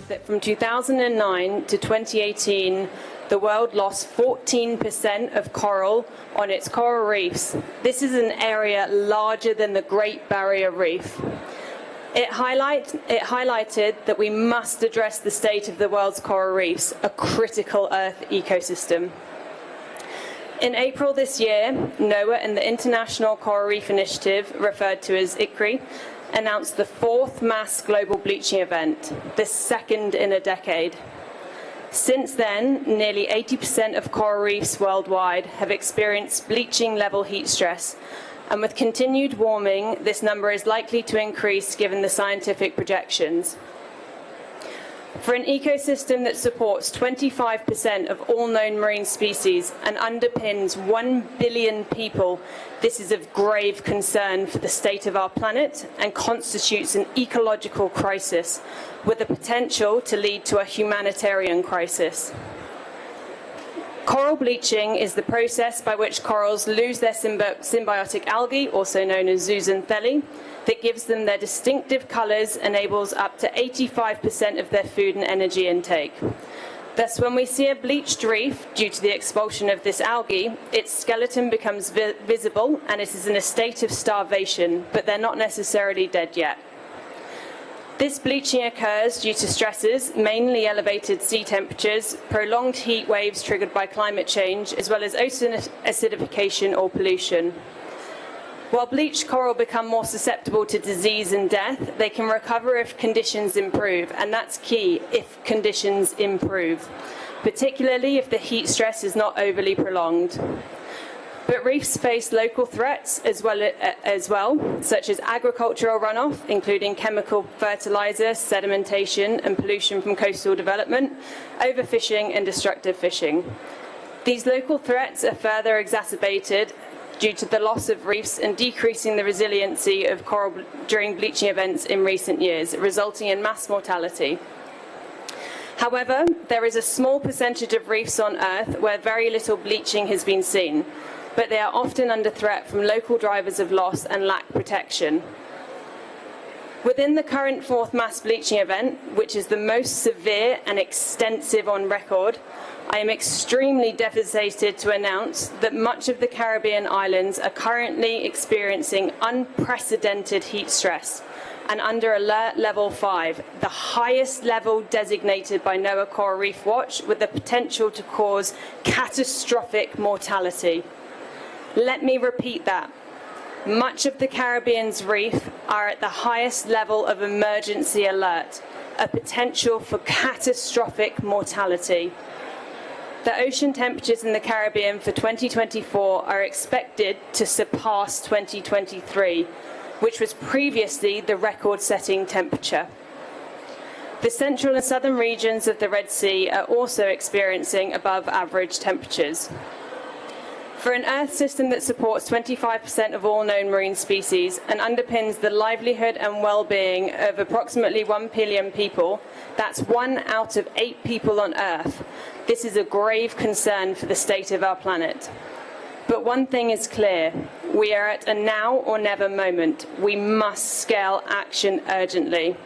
that from 2009 to 2018, the world lost 14% of coral on its coral reefs. This is an area larger than the Great Barrier Reef. It highlighted that we must address the state of the world's coral reefs, a critical Earth ecosystem. In April this year, NOAA and the International Coral Reef Initiative, referred to as ICRI, announced the 4th mass global bleaching event, the second in a decade. Since then, nearly 80% of coral reefs worldwide have experienced bleaching level heat stress, and with continued warming, this number is likely to increase given the scientific projections. For an ecosystem that supports 25% of all known marine species and underpins 1 billion people, this is of grave concern for the state of our planet and constitutes an ecological crisis with the potential to lead to a humanitarian crisis. Coral bleaching is the process by which corals lose their symbiotic algae, also known as zooxanthellae, that gives them their distinctive colours, enables up to 85% of their food and energy intake. Thus, when we see a bleached reef due to the expulsion of this algae, its skeleton becomes visible and it is in a state of starvation, but they're not necessarily dead yet. This bleaching occurs due to stresses, mainly elevated sea temperatures, prolonged heat waves triggered by climate change, as well as ocean acidification or pollution. While bleached coral become more susceptible to disease and death, they can recover if conditions improve, and that's key, if conditions improve, particularly if the heat stress is not overly prolonged. But reefs face local threats as well, such as agricultural runoff, including chemical fertilizer, sedimentation, and pollution from coastal development, overfishing, and destructive fishing. These local threats are further exacerbated due to the loss of reefs and decreasing the resiliency of coral during bleaching events in recent years, resulting in mass mortality. However, there is a small percentage of reefs on Earth where very little bleaching has been seen, but they are often under threat from local drivers of loss and lack protection. Within the current 4th mass bleaching event, which is the most severe and extensive on record, I am extremely devastated to announce that much of the Caribbean islands are currently experiencing unprecedented heat stress and under alert level 5, the highest level designated by NOAA Coral Reef Watch, with the potential to cause catastrophic mortality. Let me repeat that. Much of the Caribbean's reef are at the highest level of emergency alert, a potential for catastrophic mortality. The ocean temperatures in the Caribbean for 2024 are expected to surpass 2023, which was previously the record-setting temperature. The central and southern regions of the Red Sea are also experiencing above-average temperatures. For an Earth system that supports 25% of all known marine species and underpins the livelihood and well-being of approximately 1 billion people, that's 1 out of 8 people on Earth. This is a grave concern for the state of our planet. But one thing is clear, we are at a now or never moment. We must scale action urgently.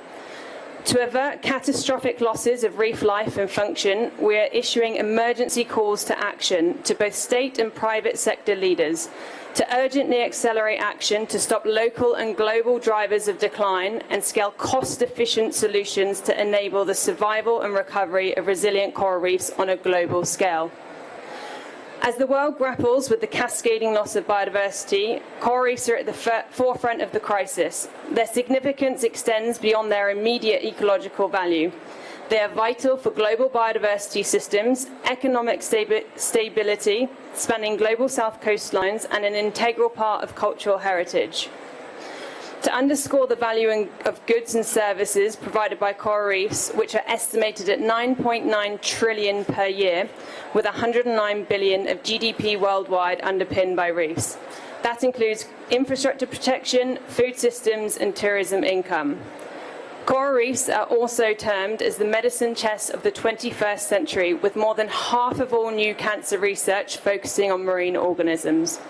To avert catastrophic losses of reef life and function, we are issuing emergency calls to action to both state and private sector leaders to urgently accelerate action to stop local and global drivers of decline and scale cost-efficient solutions to enable the survival and recovery of resilient coral reefs on a global scale. As the world grapples with the cascading loss of biodiversity, coral reefs are at the forefront of the crisis. Their significance extends beyond their immediate ecological value. They are vital for global biodiversity systems, economic stability, spanning global south coastlines, and an integral part of cultural heritage. To underscore the value of goods and services provided by coral reefs, which are estimated at 9.9 trillion per year, with 109 billion of GDP worldwide underpinned by reefs. That includes infrastructure protection, food systems, and tourism income. Coral reefs are also termed as the medicine chest of the 21st century, with more than half of all new cancer research focusing on marine organisms.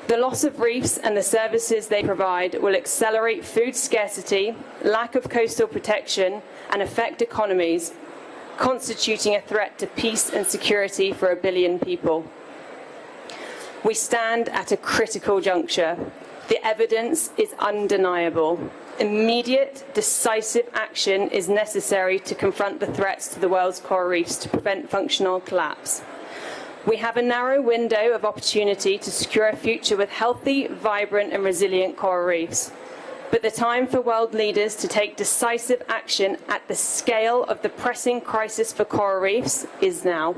The loss of reefs and the services they provide will accelerate food scarcity, lack of coastal protection, and affect economies, constituting a threat to peace and security for 1 billion people. We stand at a critical juncture. The evidence is undeniable. Immediate, decisive action is necessary to confront the threats to the world's coral reefs to prevent functional collapse. We have a narrow window of opportunity to secure a future with healthy, vibrant, and resilient coral reefs. But the time for world leaders to take decisive action at the scale of the pressing crisis for coral reefs is now.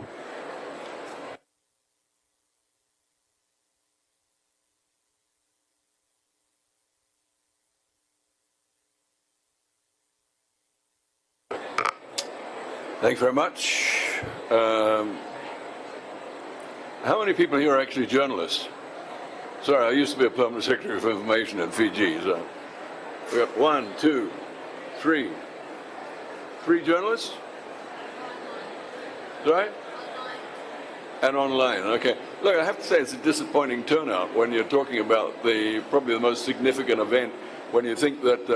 Thanks very much. How many people here are actually journalists? Sorry, I used to be a permanent secretary for information in Fiji. So we got 1, 2, 3. 3 journalists? Right? And online. Okay. Look, I have to say it's a disappointing turnout when you're talking about probably the most significant event. When you think that,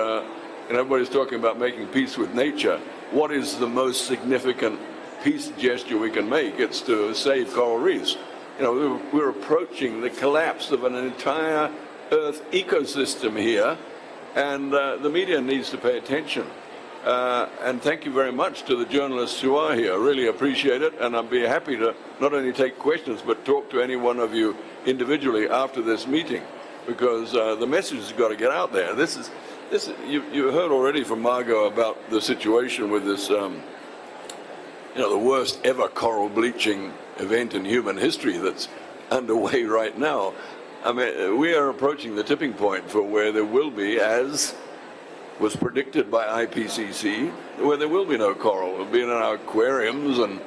and everybody's talking about making peace with nature. What is the most significant peace gesture we can make? It's to save coral reefs. You know, we're approaching the collapse of an entire Earth ecosystem here, and the media needs to pay attention. And thank you very much to the journalists who are here. I really appreciate it, and I'd be happy to not only take questions, but talk to any one of you individually after this meeting, because the message has got to get out there. You heard already from Margot about the situation with this, the worst ever coral bleaching event in human history that's underway right now. I mean, we are approaching the tipping point for where there will be, as was predicted by IPCC, where there will be no coral. It'll be in our aquariums, and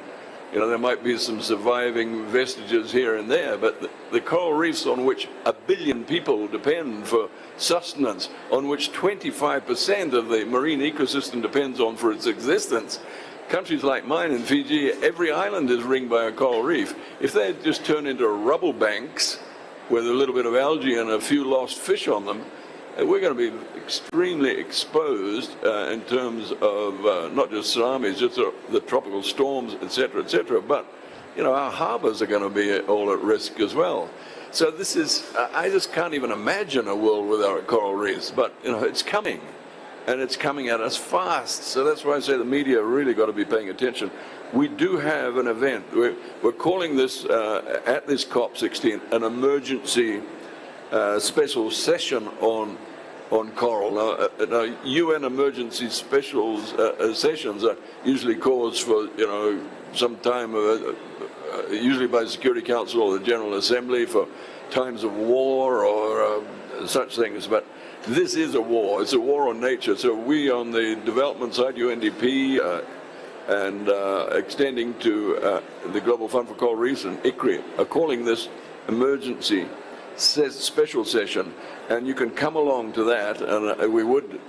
there might be some surviving vestiges here and there, but the coral reefs on which 1 billion people depend for sustenance, on which 25% of the marine ecosystem depends on for its existence. Countries like mine in Fiji, every island is ringed by a coral reef. If they just turn into rubble banks with a little bit of algae and a few lost fish on them, we're going to be extremely exposed in terms of not just tsunamis, just the tropical storms, etc., but our harbors are going to be all at risk as well. So this is, I just can't even imagine a world without coral reefs, but it's coming, and it's coming at us fast. So that's why I say the media really got to be paying attention. We do have an event. We're calling this, at this COP16, an emergency special session on coral. Now, UN emergency specials sessions are usually caused for some time, usually by the Security Council or the General Assembly for times of war or such things. But this is a war. It's a war on nature. So we on the development side, UNDP, and extending to the Global Fund for Coral Reefs and ICRI, are calling this emergency special session, and you can come along to that, and we would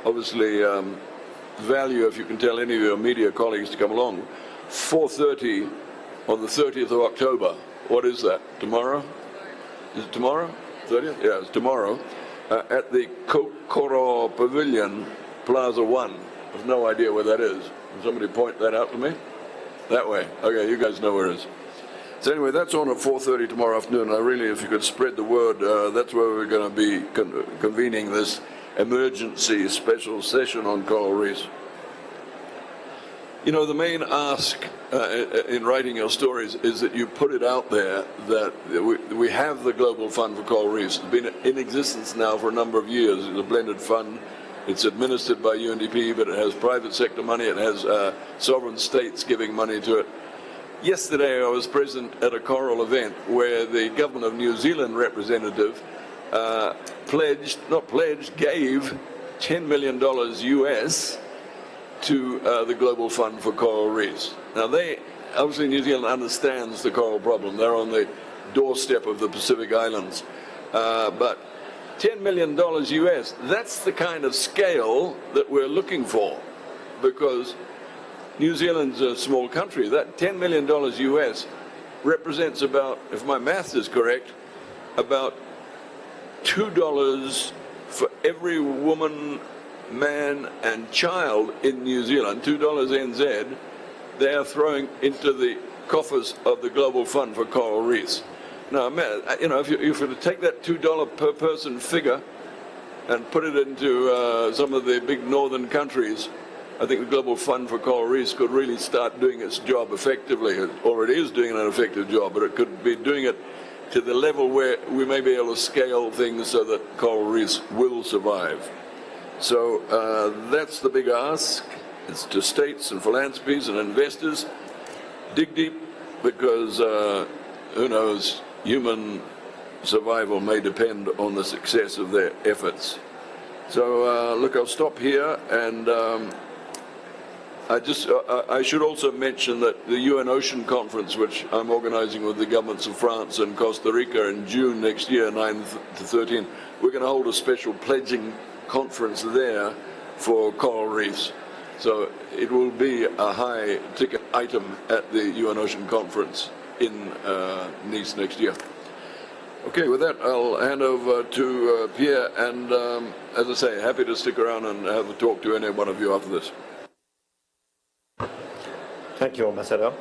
obviously value if you can tell any of your media colleagues to come along. 4:30 on the 30th of October. What is that? Tomorrow? Is it tomorrow? 30th? Yeah, it's tomorrow. At the Kokoro Pavilion, Plaza 1. I have no idea where that is. Can somebody point that out to me? That way. Okay, you guys know where it is. So anyway, that's on at 4:30 tomorrow afternoon. I really, if you could spread the word, that's where we're going to be convening this emergency special session on coral reefs. The main ask in writing your stories is that you put it out there that we have the Global Fund for Coral Reefs. It's been in existence now for a number of years. It's a blended fund. It's administered by UNDP, but it has private sector money. It has sovereign states giving money to it. Yesterday I was present at a coral event where the government of New Zealand representative gave $10 million US to the Global Fund for Coral Reefs. Now obviously New Zealand understands the coral problem. They're on the doorstep of the Pacific Islands. But $10 million US, that's the kind of scale that we're looking for, because New Zealand's a small country. That $10 million US represents about, if my math is correct, about $2 for every woman, man and child in New Zealand, $2 NZ, they are throwing into the coffers of the Global Fund for Coral Reefs. Now, you know, if you were to take that $2 per person figure and put it into some of the big northern countries, I think the Global Fund for Coral Reefs could really start doing its job effectively. It already is doing an effective job, but it could be doing it to the level where we may be able to scale things so that coral reefs will survive. So that's the big ask. It's to states and philanthropies and investors. Dig deep, because who knows, human survival may depend on the success of their efforts. So look, I'll stop here, and I should also mention that the UN Ocean Conference, which I'm organizing with the governments of France and Costa Rica in June next year, 9 to 13, we're going to hold a special pledging conference there for coral reefs. So it will be a high ticket item at the UN Ocean Conference in Nice next year. Okay, with that, I'll hand over to Pierre, and as I say, happy to stick around and have a talk to any one of you after this. Thank you, Ambassador.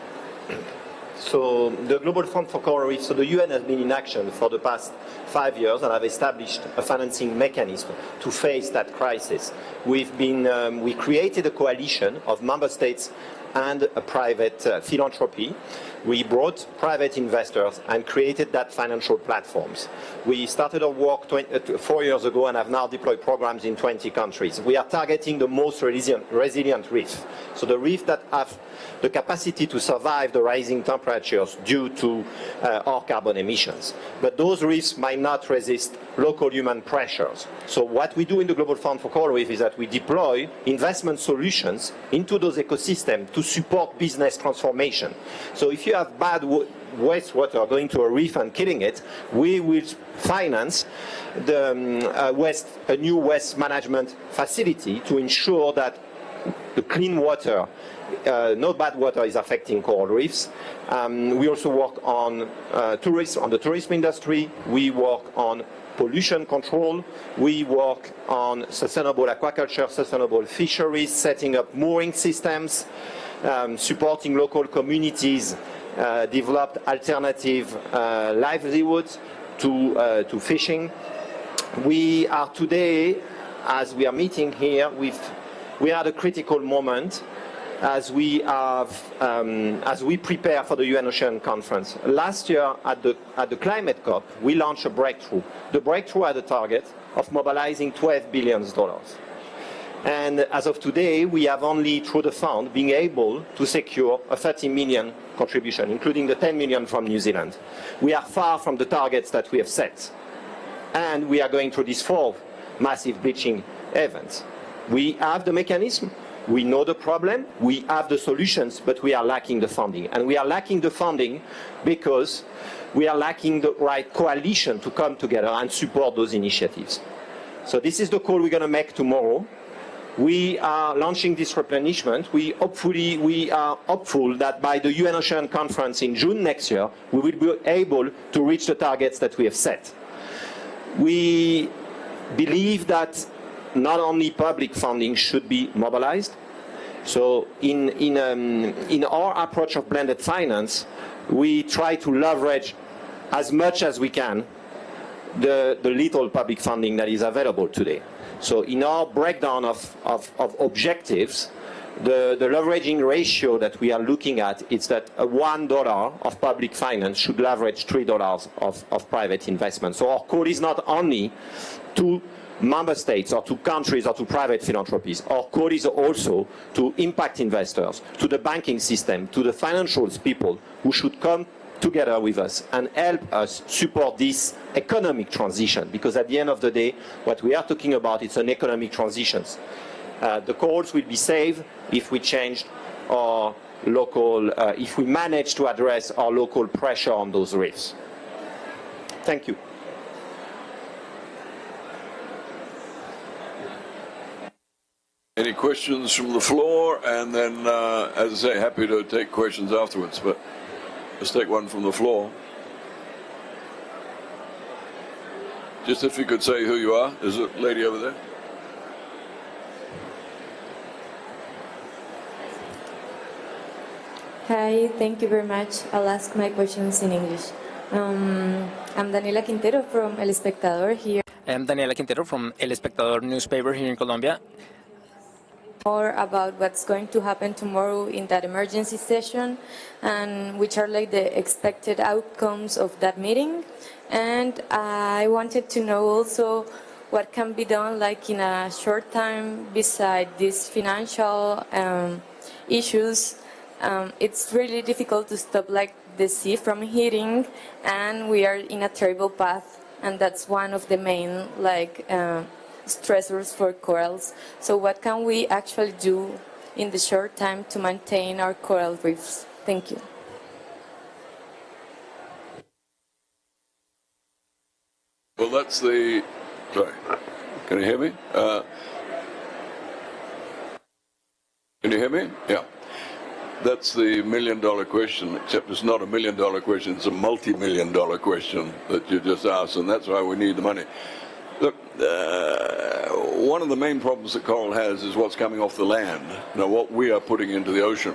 So the Global Fund for Coral Reefs, so the UN has been in action for the past 5 years and have established a financing mechanism to face that crisis. We created a coalition of member states and a private philanthropy. We brought private investors and created that financial platforms. We started our work 4 years ago and have now deployed programs in 20 countries. We are targeting the most resilient reefs, so the reefs that have the capacity to survive the rising temperatures due to our carbon emissions. But those reefs might not resist local human pressures. So what we do in the Global Fund for Coral Reef is that we deploy investment solutions into those ecosystems to support business transformation. So if you have bad wastewater going to a reef and killing it, we will finance the a new waste management facility to ensure that the clean water, no bad water, is affecting coral reefs. We also work on the tourism industry. We work on pollution control. We work on sustainable aquaculture, sustainable fisheries, setting up mooring systems, supporting local communities, developed alternative livelihoods to fishing. We are today, as we are meeting here, we are at a critical moment as we prepare for the UN Ocean Conference. Last year at the Climate COP, we launched a breakthrough. The breakthrough had a target of mobilizing $12 billion. And as of today, we have only, through the fund, been able to secure a 30 million contribution, including the 10 million from New Zealand. We are far from the targets that we have set. And we are going through these 4 massive bleaching events. We have the mechanism. We know the problem, we have the solutions, but we are lacking the funding. And we are lacking the funding because we are lacking the right coalition to come together and support those initiatives. So this is the call we're going to make tomorrow. We are launching this replenishment. We are hopeful that by the UN Ocean Conference in June next year, we will be able to reach the targets that we have set. We believe that not only public funding should be mobilized. So in our approach of blended finance, we try to leverage as much as we can the little public funding that is available today. So in our breakdown of objectives, the leveraging ratio that we are looking at is that $1 of public finance should leverage $3 of private investment. So our call is not only to member states or to countries or to private philanthropies. Our call is also to impact investors, to the banking system, to the financial people who should come together with us and help us support this economic transition, because at the end of the day, what we are talking about is an economic transition. The corals will be saved if we change our local, if we manage to address our local pressure on those reefs. Thank you. Any questions from the floor? And then, as I say, happy to take questions afterwards, but let's take one from the floor. Just if you could say who you are. There's a lady over there. Hi, thank you very much. I'll ask my questions in English. I'm Daniela Quintero from El Espectador here. I'm Daniela Quintero from El Espectador newspaper here in Colombia. More about what's going to happen tomorrow in that emergency session and which are like the expected outcomes of that meeting. And I wanted to know also what can be done like in a short time beside these financial issues. It's really difficult to stop like the sea from heating, and we are in a terrible path, and that's one of the main like stressors for corals. So what can we actually do in the short time to maintain our coral reefs? Thank you. Well, that's the, sorry, can you hear me? Can you hear me? Yeah. That's the million-dollar question, except it's not a million-dollar question, it's a multi-million-dollar question that you just asked, and that's why we need the money. Look, one of the main problems that coral has is what's coming off the land, what we are putting into the ocean.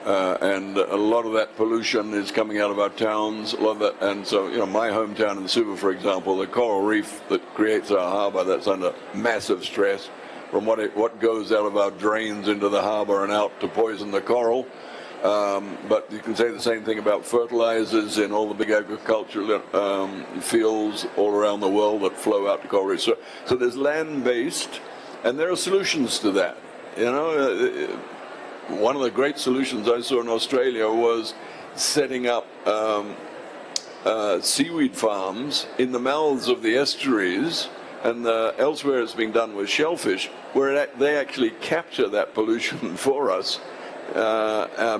And a lot of that pollution is coming out of our towns, a lot of that, and so, my hometown in Suva, for example, the coral reef that creates our harbour, that's under massive stress from what goes out of our drains into the harbour and out to poison the coral. But you can say the same thing about fertilizers in all the big agricultural fields all around the world that flow out to coral reefs. So there's land-based, and there are solutions to that. One of the great solutions I saw in Australia was setting up seaweed farms in the mouths of the estuaries, and elsewhere it's being done with shellfish, where they actually capture that pollution for us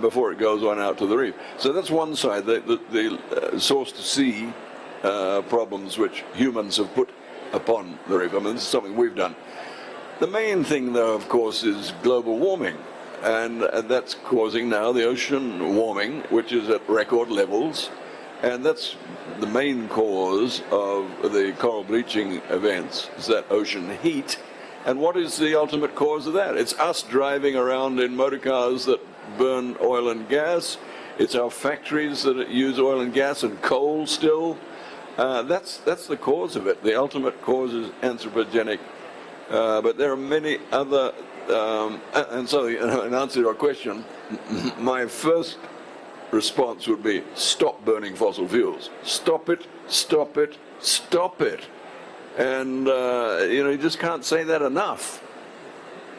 before it goes on out to the reef. So that's one side, the source-to-sea problems which humans have put upon the reef. I mean, this is something we've done. The main thing, though, of course, is global warming. And that's causing now the ocean warming, which is at record levels. And that's the main cause of the coral bleaching events, is that ocean heat. And what is the ultimate cause of that? It's us driving around in motor cars that burn oil and gas. It's our factories that use oil and gas and coal still. That's the cause of it. The ultimate cause is anthropogenic. But there are many other... and so, in answer to your question, my first response would be stop burning fossil fuels. Stop it, stop it, stop it. And, you just can't say that enough.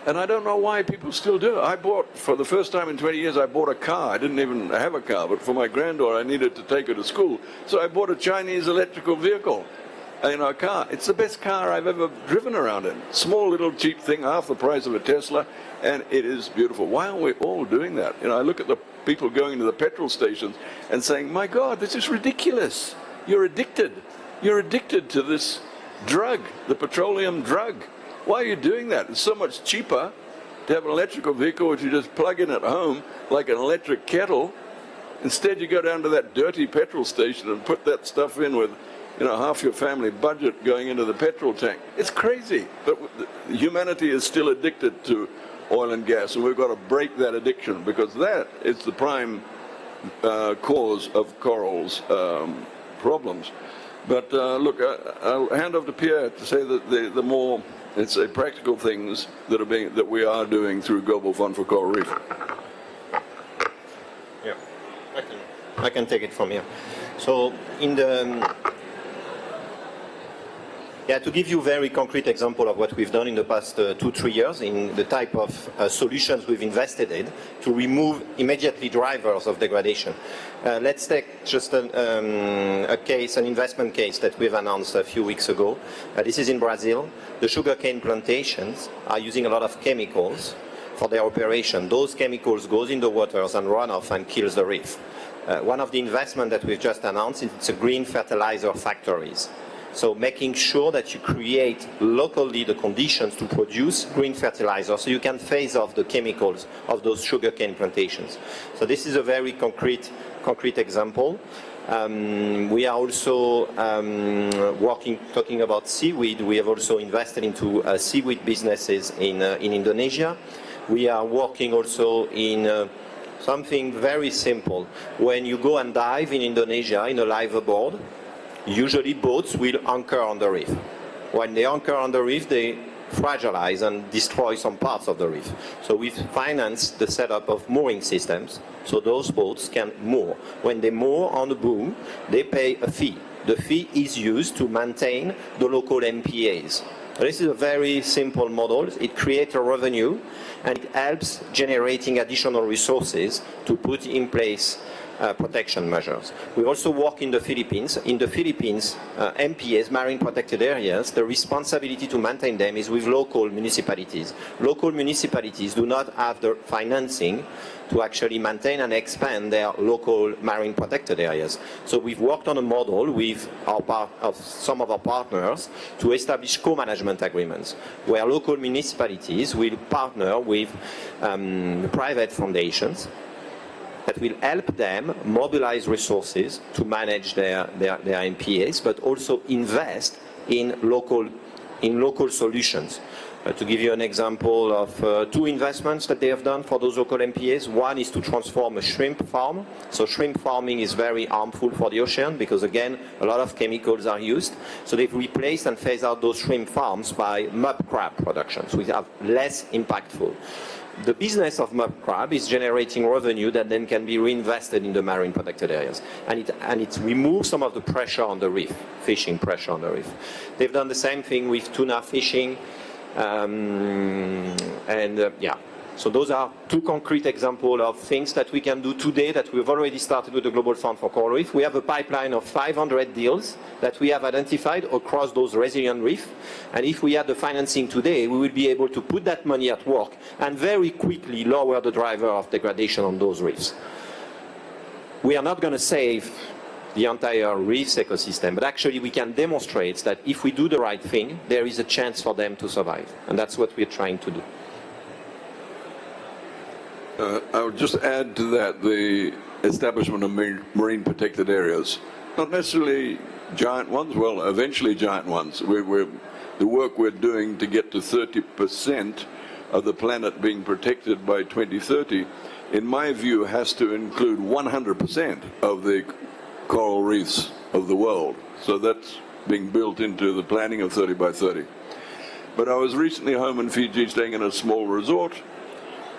And I don't know why people still do it. I bought, for the first time in 20 years, I bought a car. I didn't even have a car, but for my granddaughter, I needed to take her to school. So I bought a Chinese electrical vehicle. A car. It's the best car I've ever driven around in. Small little cheap thing, half the price of a Tesla, and it is beautiful. Why aren't we all doing that? I look at the people going to the petrol stations and saying, my God, this is ridiculous. You're addicted. You're addicted to this drug, the petroleum drug. Why are you doing that? It's so much cheaper to have an electrical vehicle which you just plug in at home like an electric kettle. Instead, you go down to that dirty petrol station and put that stuff in with half your family budget going into the petrol tank. It's crazy, but humanity is still addicted to oil and gas, and we've got to break that addiction, because that is the prime cause of corals problems. But look, I'll hand over to Pierre to say that the more, it's a practical things that we are doing through Global Fund for Coral Reef. Yeah, I can take it from here. So in the to give you a very concrete example of what we've done in the past 2-3 years in the type of solutions we've invested in to remove immediately drivers of degradation. Let's take just a case, an investment case that we've announced a few weeks ago. This is in Brazil. The sugarcane plantations are using a lot of chemicals for their operation. Those chemicals goes in the waters and run off and kills the reef. One of the investments that we've just announced, it's a green fertilizer factories. So making sure that you create locally the conditions to produce green fertilizer so you can phase off the chemicals of those sugarcane plantations. So this is a very concrete example. We are also talking about seaweed. We have also invested into seaweed businesses in Indonesia. We are working also in something very simple. When you go and dive in Indonesia in a liveaboard, usually boats will anchor on the reef. When they anchor on the reef, they fragilize and destroy some parts of the reef. So we've financed the setup of mooring systems, so those boats can moor. When they moor on the boom, they pay a fee. The fee is used to maintain the local MPAs. This is a very simple model. It creates a revenue and it helps generating additional resources to put in place protection measures. We also work in the Philippines. In the Philippines, MPAs, marine protected areas, the responsibility to maintain them is with local municipalities. Local municipalities do not have the financing to actually maintain and expand their local marine protected areas. So we've worked on a model with some of our partners to establish co-management agreements, where local municipalities will partner with private foundations that will help them mobilize resources to manage their MPAs, but also invest in local solutions. To give you an example of two investments that they have done for those local MPAs, one is to transform a shrimp farm. So shrimp farming is very harmful for the ocean because, again, a lot of chemicals are used. So they've replaced and phased out those shrimp farms by mud crab productions, which are less impactful. The business of mud crab is generating revenue that then can be reinvested in the marine protected areas. And it removes some of the pressure on the reef, fishing pressure on the reef. They've done the same thing with tuna fishing. Yeah. So those are two concrete examples of things that we can do today that we've already started with the Global Fund for Coral Reef. We have a pipeline of 500 deals that we have identified across those resilient reefs. And if we had the financing today, we would be able to put that money at work and very quickly lower the driver of degradation on those reefs. We are not going to save the entire reef's ecosystem, but actually we can demonstrate that if we do the right thing, there is a chance for them to survive. And that's what we're trying to do. I would just add to that the establishment of marine protected areas. Not necessarily giant ones, well, eventually giant ones. The work we're doing to get to 30% of the planet being protected by 2030, in my view, has to include 100% of the coral reefs of the world. So that's being built into the planning of 30 by 30. But I was recently home in Fiji staying in a small resort,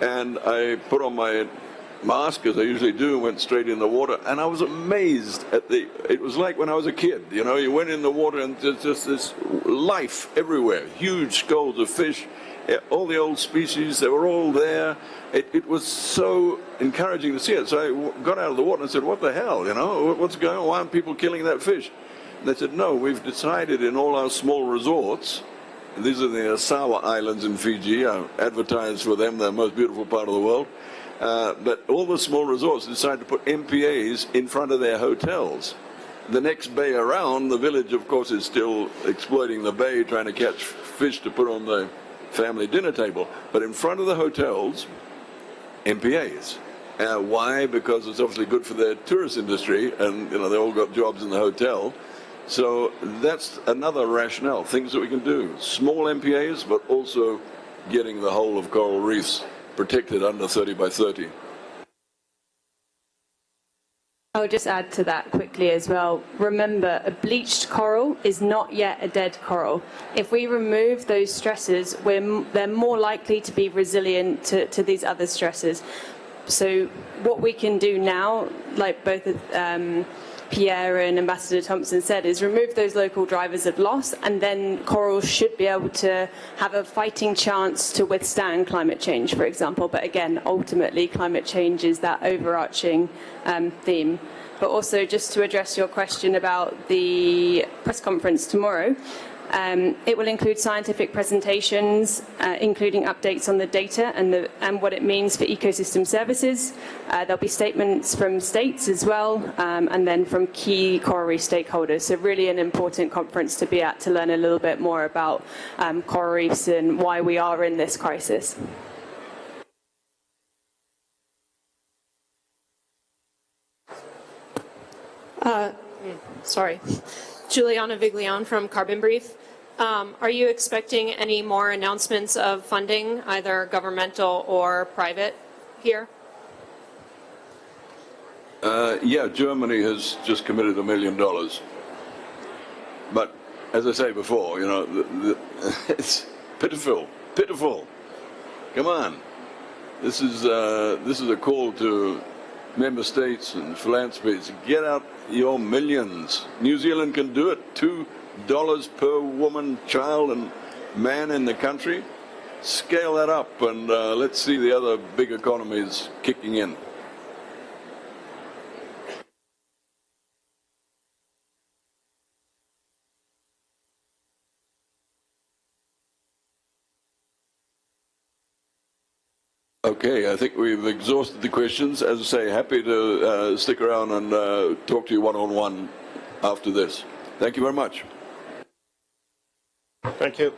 and I put on my mask, as I usually do, and went straight in the water, and I was amazed at it was like when I was a kid, you know, you went in the water and there's just this life everywhere, huge schools of fish, all the old species, they were all there. It was so encouraging to see it. So I got out of the water and said, what the hell, you know, what's going on? Why aren't people killing that fish? And they said, no, we've decided in all our small resorts, these are the Asawa Islands in Fiji, I advertise for them, they're the most beautiful part of the world, but all the small resorts decided to put MPAs in front of their hotels. The next bay around, the village, of course, is still exploiting the bay, trying to catch fish to put on the family dinner table. But in front of the hotels, MPAs. Why? Because it's obviously good for their tourist industry, and you know they all got jobs in the hotel. So that's another rationale, things that we can do. Small MPAs, but also getting the whole of coral reefs protected under 30 by 30. I'll just add to that quickly as well. Remember, a bleached coral is not yet a dead coral. If we remove those stresses, they're more likely to be resilient to these other stresses. So what we can do now, like both Pierre and Ambassador Thompson said, is remove those local drivers of loss, and then corals should be able to have a fighting chance to withstand climate change, for example. But again, ultimately, climate change is that overarching theme. But also, just to address your question about the press conference tomorrow, it will include scientific presentations, including updates on the data and what it means for ecosystem services. There'll be statements from states as well, and then from key coral reef stakeholders. So really an important conference to be at to learn a little bit more about coral reefs and why we are in this crisis. Juliana Viglione from Carbon Brief. Are you expecting any more announcements of funding, either governmental or private, here? Yeah, Germany has just committed $1 million. But as I say before, you know, it's pitiful, pitiful. Come on, this is a call to member states and philanthropies. Get out your millions. New Zealand can do it. $2 per woman, child, and man in the country. Scale that up, and let's see the other big economies kicking in. Okay, I think we've exhausted the questions. As I say, happy to stick around and talk to you one-on-one after this. Thank you very much. Thank you.